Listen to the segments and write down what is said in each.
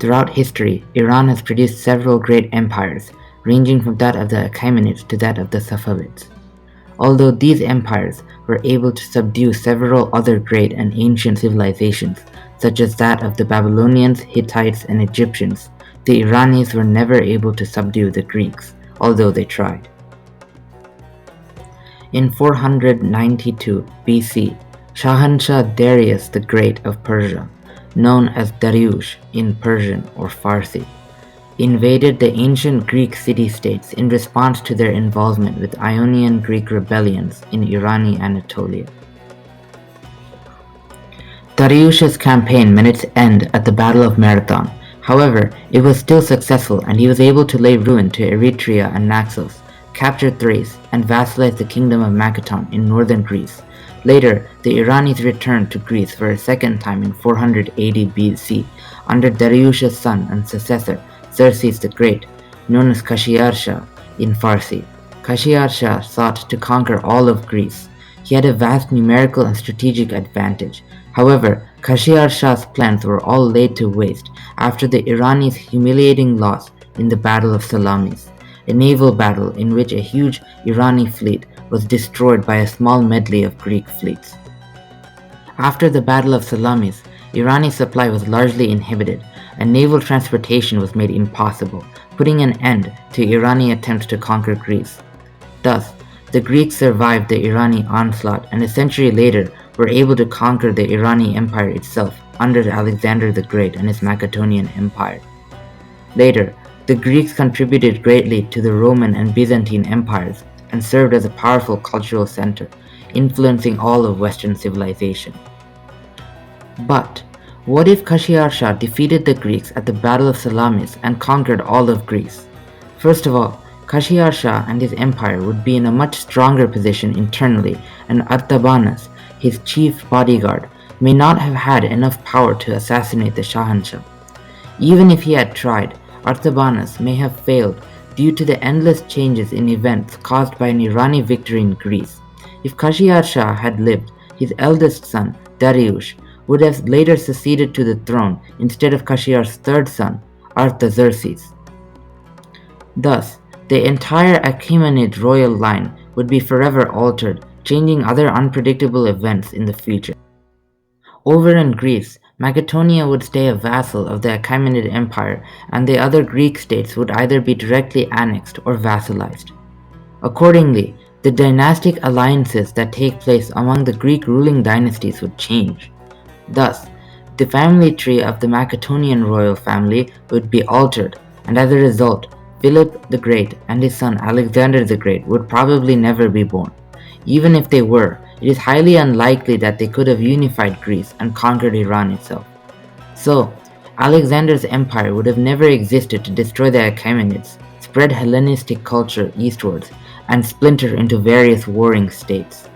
Throughout history, Iran has produced several great empires, ranging from that of the Achaemenids to that of the Safavids. Although these empires were able to subdue several other great and ancient civilizations, such as that of the Babylonians, Hittites, and Egyptians, the Iranis were never able to subdue the Greeks, although they tried. In 492 BC, Shahanshah Darius the Great of Persia, known as Dariush in Persian or Farsi, invaded the ancient Greek city-states in response to their involvement with Ionian Greek rebellions in Irani Anatolia. Dariush's campaign met its end at the Battle of Marathon. However, it was still successful and he was able to lay ruin to Eretria and Naxos, capture Thrace, and vassalize the kingdom of Makaton in northern Greece. Later, the Iranis returned to Greece for a second time in 480 BC under Dariush's son and successor, Xerxes the Great, known as Kashiar-Shah in Farsi. Kashiar-Shah sought to conquer all of Greece. He had a vast numerical and strategic advantage. However, Kashiar-Shah's plans were all laid to waste after the Iranis' humiliating loss in the Battle of Salamis, a naval battle in which a huge Irani fleet was destroyed by a small medley of Greek fleets. After the Battle of Salamis, Irani supply was largely inhibited, and naval transportation was made impossible, putting an end to Irani attempts to conquer Greece. Thus, the Greeks survived the Irani onslaught and a century later were able to conquer the Irani Empire itself under Alexander the Great and his Macedonian Empire. Later, the Greeks contributed greatly to the Roman and Byzantine empires and served as a powerful cultural center, influencing all of Western civilization. But what if Kashiar-Shah defeated the Greeks at the Battle of Salamis and conquered all of Greece? First of all, Kashiar-Shah and his empire would be in a much stronger position internally, and Artabanas, his chief bodyguard, may not have had enough power to assassinate the Shahanshah. Even if he had tried, Artabanas may have failed due to the endless changes in events caused by an Irani victory in Greece. If Kashiar-Shah had lived, his eldest son, Dariush, would have later succeeded to the throne instead of Kashiar's third son, Artaxerxes. Thus, the entire Achaemenid royal line would be forever altered, changing other unpredictable events in the future. Over in Greece, Macedonia would stay a vassal of the Achaemenid Empire, and the other Greek states would either be directly annexed or vassalized. Accordingly, the dynastic alliances that take place among the Greek ruling dynasties would change. Thus, the family tree of the Macedonian royal family would be altered, and as a result, Philip the Great and his son Alexander the Great would probably never be born. Even if they were, it is highly unlikely that they could have unified Greece and conquered Iran itself. So, Alexander's empire would have never existed to destroy the Achaemenids, spread Hellenistic culture eastwards, and splinter into various warring states.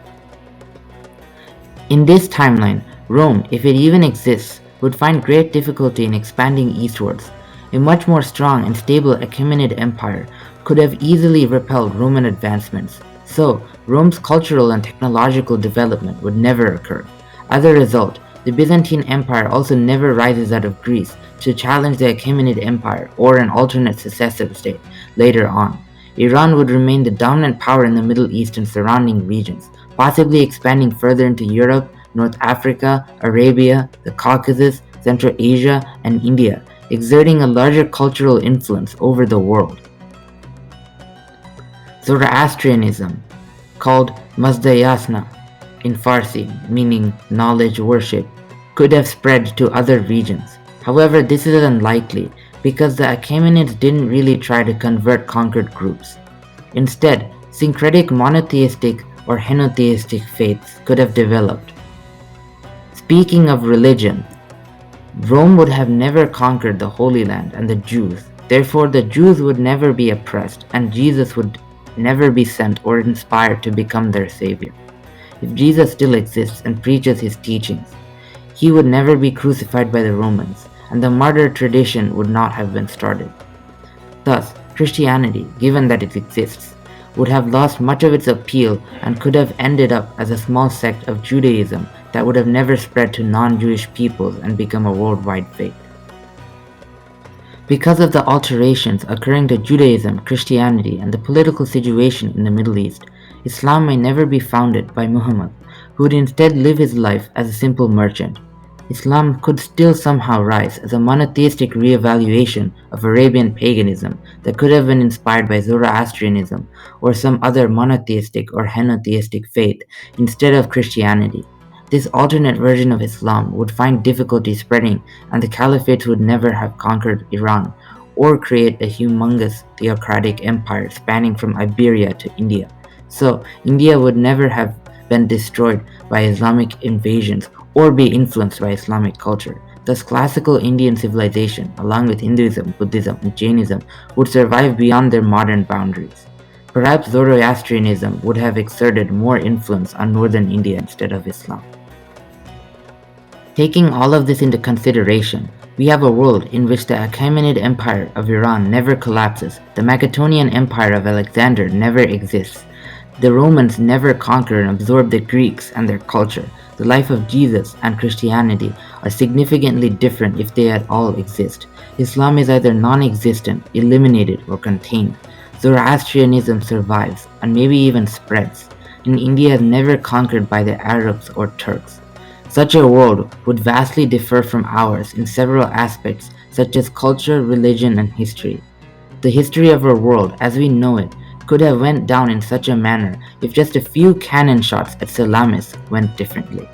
In this timeline, Rome, if it even exists, would find great difficulty in expanding eastwards. A much more strong and stable Achaemenid empire could have easily repelled Roman advancements, so Rome's cultural and technological development would never occur. As a result, the Byzantine Empire also never rises out of Greece to challenge the Achaemenid Empire or an alternate successive state later on. Iran would remain the dominant power in the Middle East and surrounding regions, possibly expanding further into Europe, North Africa, Arabia, the Caucasus, Central Asia, and India, exerting a larger cultural influence over the world. Zoroastrianism, called Mazdayasna in Farsi, meaning knowledge worship, could have spread to other regions. However, this is unlikely because the Achaemenids didn't really try to convert conquered groups. Instead, syncretic monotheistic or henotheistic faiths could have developed. Speaking of religion, Rome would have never conquered the Holy Land and the Jews. Therefore, the Jews would never be oppressed, and Jesus would never be sent or inspired to become their savior. If Jesus still exists and preaches his teachings, he would never be crucified by the Romans, and the martyr tradition would not have been started. Thus, Christianity, given that it exists, would have lost much of its appeal and could have ended up as a small sect of Judaism that would have never spread to non-Jewish peoples and become a worldwide faith. Because of the alterations occurring to Judaism, Christianity, and the political situation in the Middle East, Islam may never be founded by Muhammad, who would instead live his life as a simple merchant. Islam could still somehow rise as a monotheistic re-evaluation of Arabian paganism that could have been inspired by Zoroastrianism or some other monotheistic or henotheistic faith instead of Christianity. This alternate version of Islam would find difficulty spreading, and the caliphate would never have conquered Iran or create a humongous theocratic empire spanning from Iberia to India. So, India would never have been destroyed by Islamic invasions or be influenced by Islamic culture. Thus, classical Indian civilization, along with Hinduism, Buddhism, and Jainism, would survive beyond their modern boundaries. Perhaps Zoroastrianism would have exerted more influence on northern India instead of Islam. Taking all of this into consideration, we have a world in which the Achaemenid Empire of Iran never collapses, the Macedonian Empire of Alexander never exists, the Romans never conquer and absorb the Greeks and their culture. The life of Jesus and Christianity are significantly different if they at all exist. Islam is either non-existent, eliminated, or contained. Zoroastrianism survives, and maybe even spreads, and India is never conquered by the Arabs or Turks. Such a world would vastly differ from ours in several aspects such as culture, religion, and history. The history of our world as we know it could have went down in such a manner if just a few cannon shots at Salamis went differently.